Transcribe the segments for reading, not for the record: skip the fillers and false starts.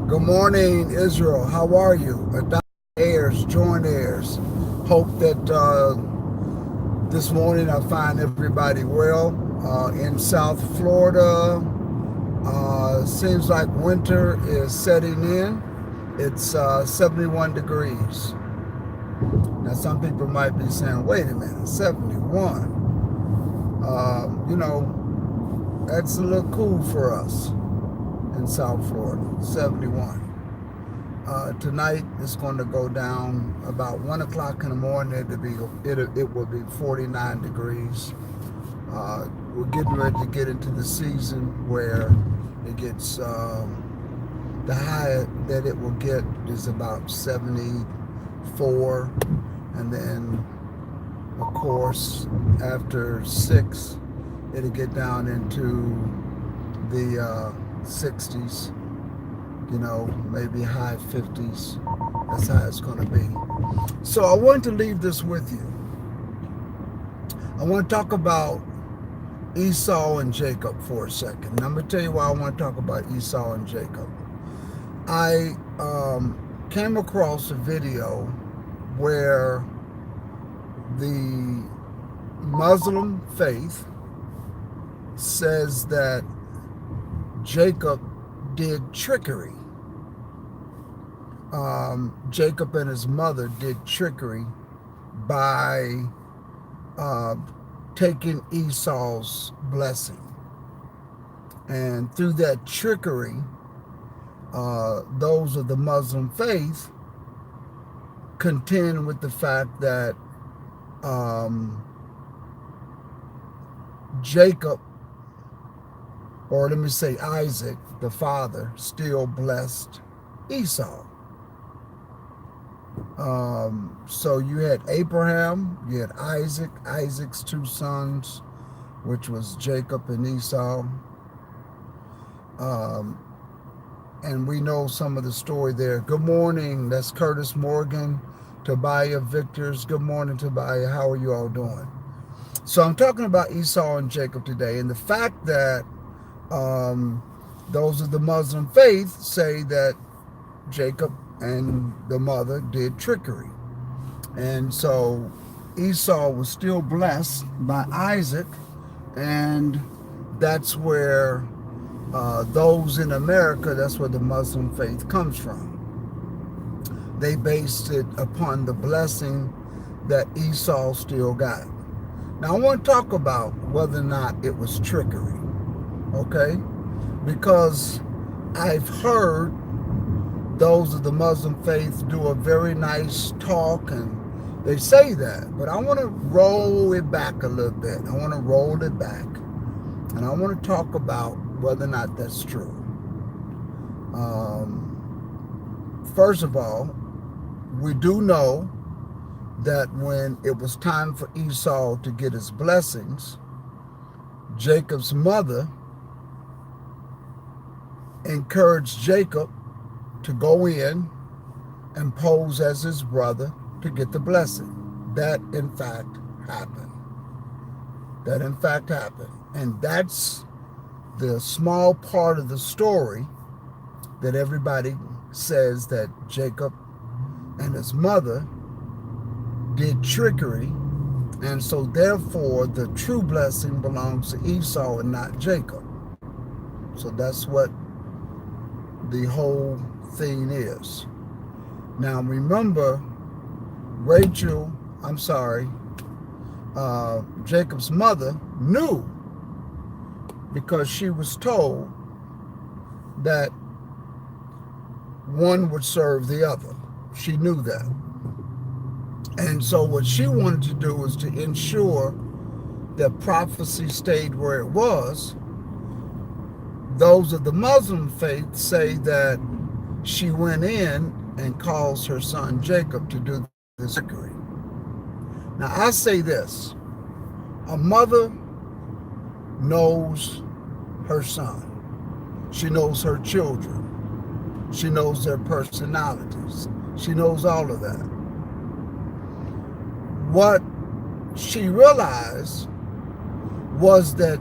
Good morning, Israel. How are you? Adopt heirs, joint heirs. Hope that this morning I find everybody well. In South Florida, seems like winter is setting in. It's 71 degrees. Now, some people might be saying, wait a minute, 71. That's a little cool for us in South Florida, 71. Tonight it's going to go down about 1 o'clock in the morning. It will be 49 degrees. We're getting ready to get into the season where it gets the high that it will get is about 74, and then of course after 6 it'll get down into the 60s, maybe high 50s. That's how it's going to be. So I want to leave this with you. I want to talk about Esau and Jacob for a second. And I'm going to tell you why I want to talk about Esau and Jacob. I came across a video where the Muslim faith says that Jacob did trickery. Jacob and his mother did trickery by taking Esau's blessing. And through that trickery, those of the Muslim faith contend with the fact that Jacob, or let me say Isaac, the father, still blessed Esau. So you had Abraham, you had Isaac, Isaac's two sons, which was Jacob and Esau. And we know some of the story there. Good morning, that's Curtis Morgan, Tobiah Victors. Good morning, Tobiah. How are you all doing? So I'm talking about Esau and Jacob today, and the fact that those of the Muslim faith say that Jacob and the mother did trickery. And so Esau was still blessed by Isaac, and that's where those in America, that's where the Muslim faith comes from. They based it upon the blessing that Esau still got. Now I want to talk about whether or not it was trickery, okay? Because I've heard those of the Muslim faith do a very nice talk, and they say that, but I want to roll it back a little bit. I want to roll it back, and I want to talk about whether or not that's true. First of all, we do know that when it was time for Esau to get his blessings, Jacob's mother encouraged Jacob to go in and pose as his brother to get the blessing. That in fact happened. That in fact happened. And that's the small part of the story that everybody says that Jacob and his mother did trickery, and so therefore the true blessing belongs to Esau and not Jacob. So that's what the whole thing is. Now remember, Jacob's mother knew, because she was told that one would serve the other. She knew that. And so what she wanted to do was to ensure that prophecy stayed where it was. Those of the Muslim faith say that she went in and caused her son Jacob to do this trickery. Now I say this, a mother knows her son. She knows her children. She knows their personalities. She knows all of that. What she realized was that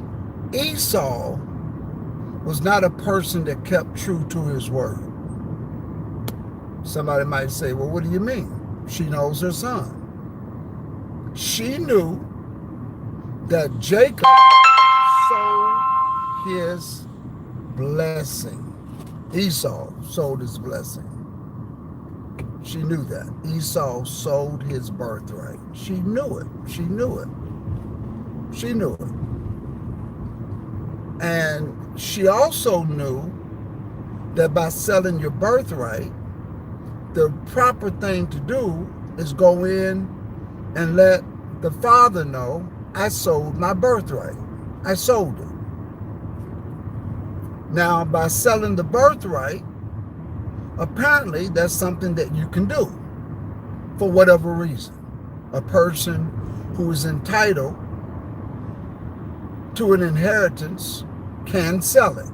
Esau was not a person that kept true to his word. Somebody might say, well, what do you mean? She knows her son. She knew that Jacob sold his blessing. Esau sold his blessing. She knew that. Esau sold his birthright. She knew it. She knew it. She knew it. And she also knew that by selling your birthright, the proper thing to do is go in and let the father know, I sold my birthright. I sold it. Now, by selling the birthright, apparently that's something that you can do for whatever reason. A person who is entitled to an inheritance can sell it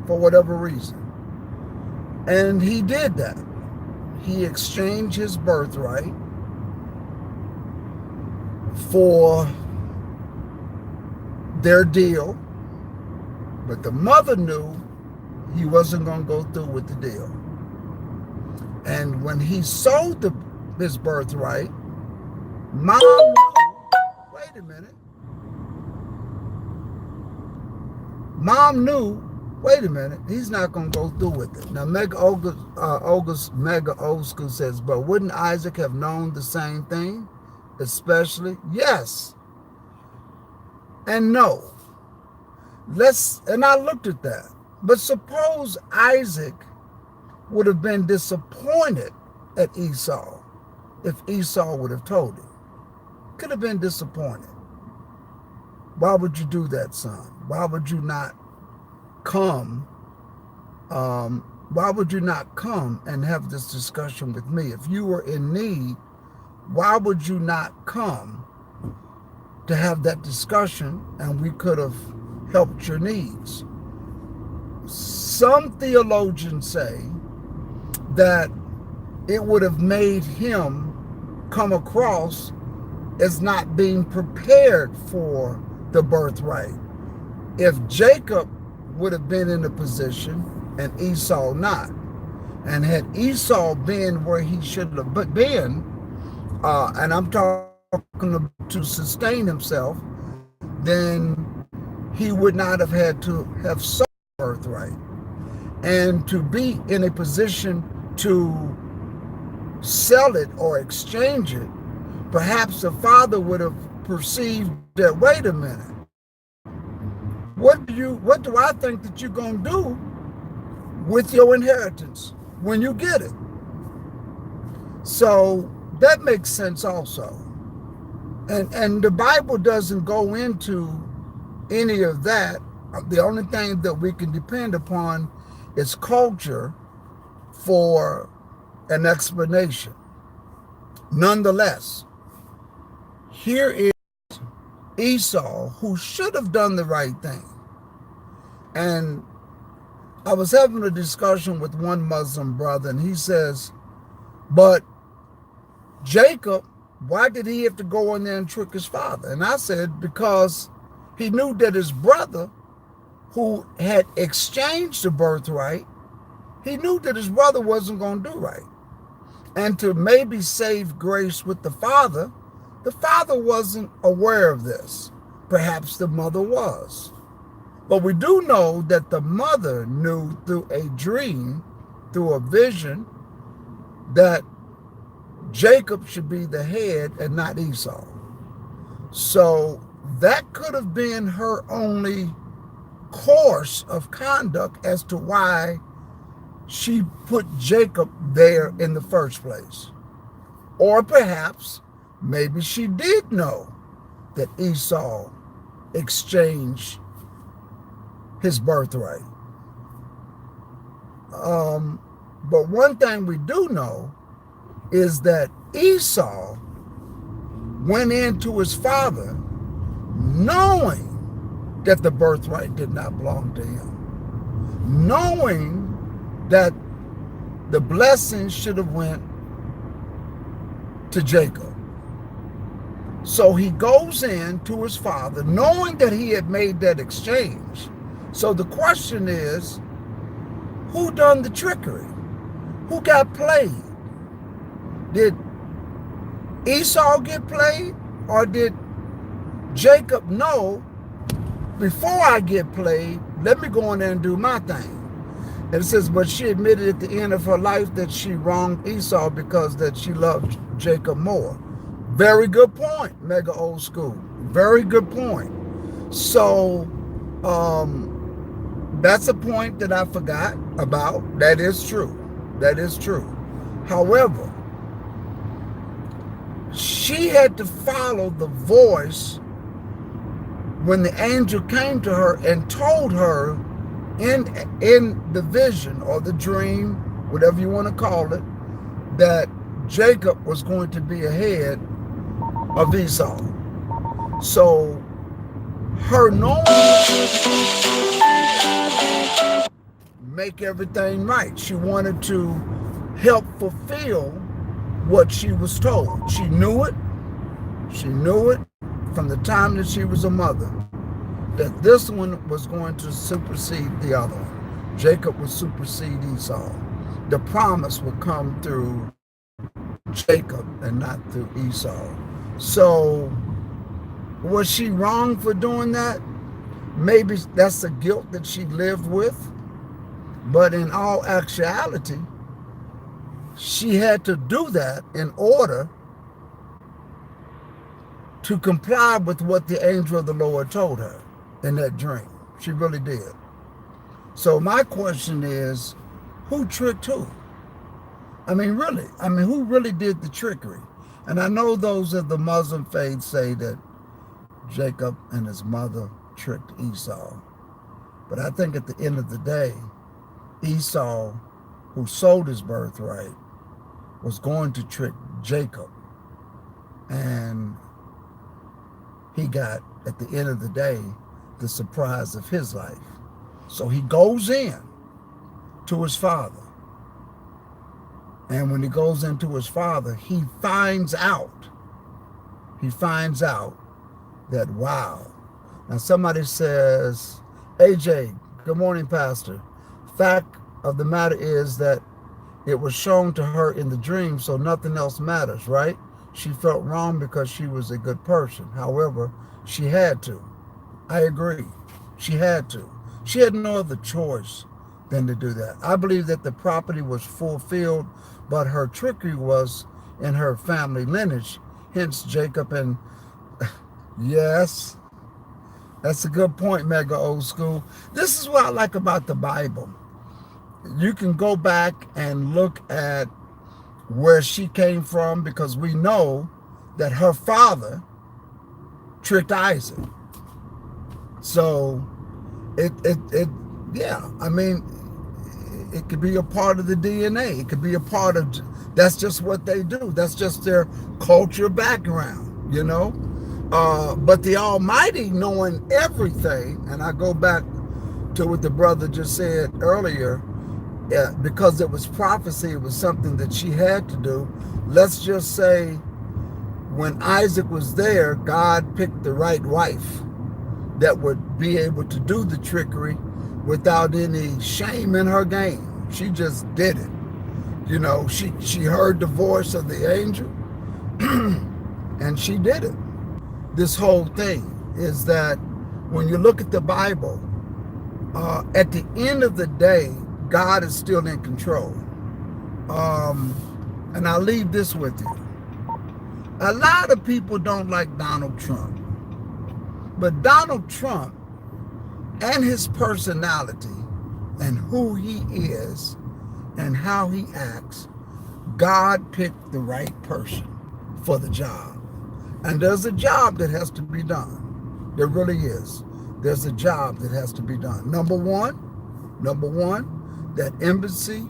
for whatever reason. And he did that. He exchanged his birthright for their deal, but the mother knew he wasn't going to go through with the deal. And when he sold his birthright, mom knew, wait a minute, mom knew, wait a minute, he's not going to go through with it. Now, Mega Old School says, but wouldn't Isaac have known the same thing? Especially, yes and no. And I looked at that. But suppose Isaac would have been disappointed at Esau if Esau would have told him. Could have been disappointed. Why would you do that, son? Why would you not come? Why would you not come and have this discussion with me? If you were in need, why would you not come to have that discussion and we could have helped your needs? Some theologians say that it would have made him come across as not being prepared for the birthright. If Jacob would have been in a position and Esau not, and had Esau been where he should have been, and I'm talking to sustain himself, then he would not have had to have sold birthright. And to be in a position to sell it or exchange it, perhaps the father would have perceived that, wait a minute, what do I think that you're going to do with your inheritance when you get it? So that makes sense also. And the Bible doesn't go into any of that. The only thing that we can depend upon is culture for an explanation. Nonetheless, here is Esau, who should have done the right thing. And I was having a discussion with one Muslim brother, and he says, but Jacob, why did he have to go in there and trick his father? And I said, because he knew that his brother, who had exchanged the birthright, he knew that his brother wasn't going to do right. And to maybe save grace with the father wasn't aware of this. Perhaps the mother was. But we do know that the mother knew through a dream, through a vision, that Jacob should be the head and not Esau. So that could have been her only course of conduct as to why she put Jacob there in the first place. Or perhaps, maybe she did know that Esau exchanged his birthright. But one thing we do know is that Esau went into his father knowing that the birthright did not belong to him, knowing that the blessings should have went to Jacob. So he goes in to his father knowing that he had made that exchange. So the question is, who done the trickery? Who got played? Did Esau get played, or did Jacob know, before I get played, let me go in there and do my thing? And it says, but she admitted at the end of her life that she wronged Esau because that she loved Jacob more. Very good point, Mega Old School. Very good point. So that's a point that I forgot about. That is true. That is true. However, she had to follow the voice when the angel came to her and told her in the vision or the dream, whatever you want to call it, that Jacob was going to be ahead of Esau. So her knowing make everything right. She wanted to help fulfill what she was told. She knew it. She knew it from the time that she was a mother, that this one was going to supersede the other one. Jacob would supersede Esau. The promise would come through Jacob and not through Esau. So was she wrong for doing that? Maybe that's the guilt that she lived with. But in all actuality, she had to do that in order to comply with what the angel of the Lord told her in that dream. She really did. So my question is, who tricked who? I mean, really, who really did the trickery? And I know those of the Muslim faith say that Jacob and his mother tricked Esau. But I think at the end of the day, Esau, who sold his birthright, was going to trick Jacob. And he got, at the end of the day, the surprise of his life. So he goes in to his father. And when he goes into his father, he finds out that, wow. Now somebody says, AJ, good morning, Pastor. Fact of the matter is that it was shown to her in the dream, so nothing else matters, right? She felt wrong because she was a good person. However, she had to. I agree. She had to. She had no other choice than to do that. I believe that the property was fulfilled, but her trickery was in her family lineage, hence Jacob. And yes, that's a good point, Mega Old School. This is what I like about the Bible. You can go back and look at where she came from, because we know that her father tricked Isaac. So yeah, I mean, it could be a part of the DNA. It could be a part of, that's just what they do. That's just their culture background, you know? But the Almighty knowing everything, and I go back to what the brother just said earlier, because it was prophecy, it was something that she had to do. Let's just say when Isaac was there, God picked the right wife that would be able to do the trickery without any shame in her game. She just did it. You know, she heard the voice of the angel and she did it. This whole thing is that when you look at the Bible, at the end of the day, God is still in control. And I'll leave this with you. A lot of people don't like Donald Trump. But Donald Trump and his personality and who he is and how he acts, God picked the right person for the job. And there's a job that has to be done. There really is. There's a job that has to be done. Number one, that embassy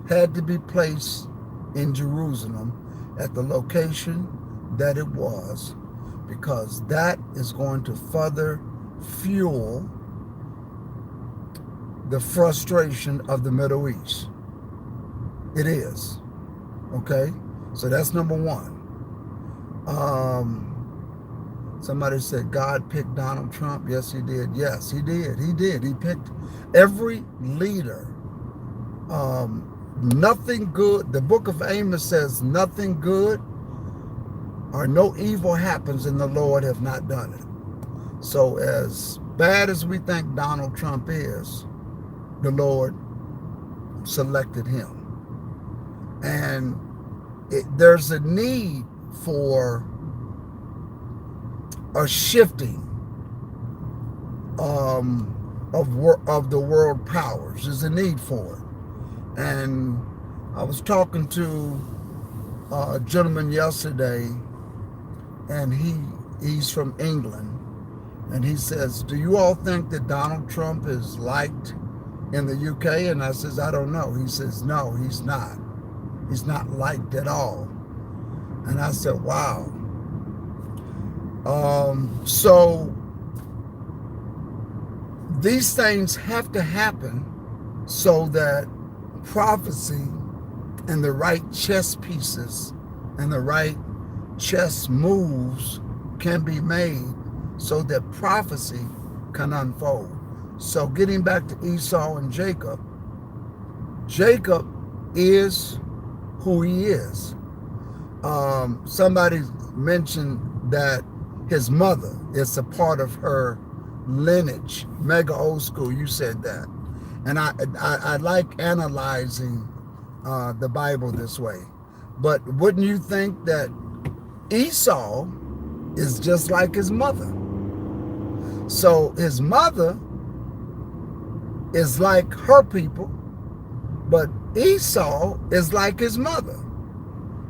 had to be placed in Jerusalem at the location that it was, because that is going to further fuel the frustration of the Middle East. It is. Okay? So that's number one. Somebody said God picked Donald Trump. Yes, he did. Yes, he did. He did. He picked every leader nothing good, the book of Amos says nothing good or no evil happens and the Lord have not done it. So as bad as we think Donald Trump is, the Lord selected him. And there's a need for a shifting of the world powers. There's a need for it. And I was talking to a gentleman yesterday, and he's from England, and he says, do you all think that Donald Trump is liked in the UK? And I says, I don't know. He says, no, he's not. He's not liked at all. And I said, wow. So these things have to happen so that prophecy and the right chess pieces and the right chess moves can be made so that prophecy can unfold. So getting back to Esau and Jacob, Jacob is who he is. Somebody mentioned that his mother is a part of her lineage. Mega old school, you said that. And I like analyzing the Bible this way. But wouldn't you think that Esau is just like his mother? So his mother is like her people, but Esau is like his mother,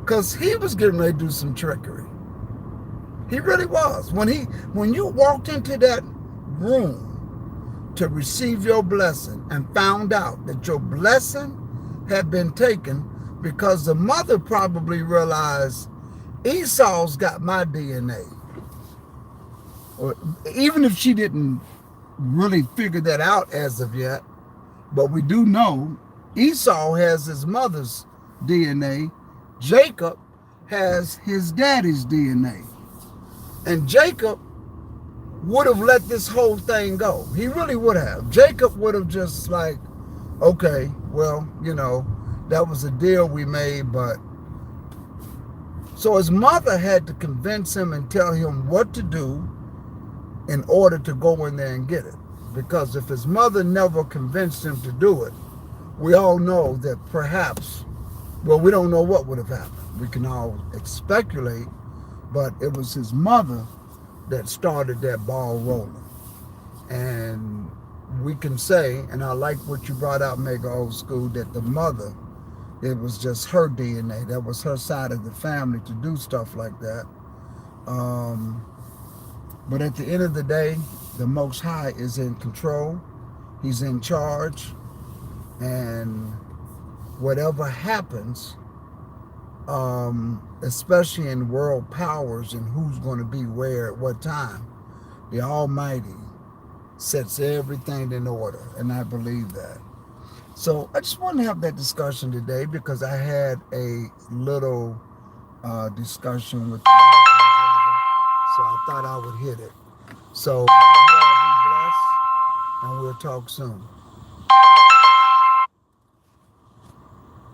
because he was getting ready to do some trickery. He really was. When you walked into that room to receive your blessing and found out that your blessing had been taken, because the mother probably realized Esau's got my DNA. Or even if she didn't really figure that out as of yet, but we do know Esau has his mother's DNA. Jacob has his daddy's DNA. And Jacob would have let this whole thing go. He really would have. Jacob would have just like, okay, well, you know, that was a deal we made, but... So his mother had to convince him and tell him what to do in order to go in there and get it. Because if his mother never convinced him to do it, we all know that perhaps, well, we don't know what would have happened. We can all speculate, but it was his mother that started that ball rolling. And we can say, and I like what you brought out, Mega Old School, that the mother, it was just her DNA. That was her side of the family to do stuff like that. But at the end of the day, the Most High is in control. He's in charge. And whatever happens, especially in world powers and who's going to be where at what time, the Almighty sets everything in order. And I believe that. So I just want to have that discussion today, because I had a little discussion with the brother, so I thought I would hit it. So you all be blessed, and we'll talk soon.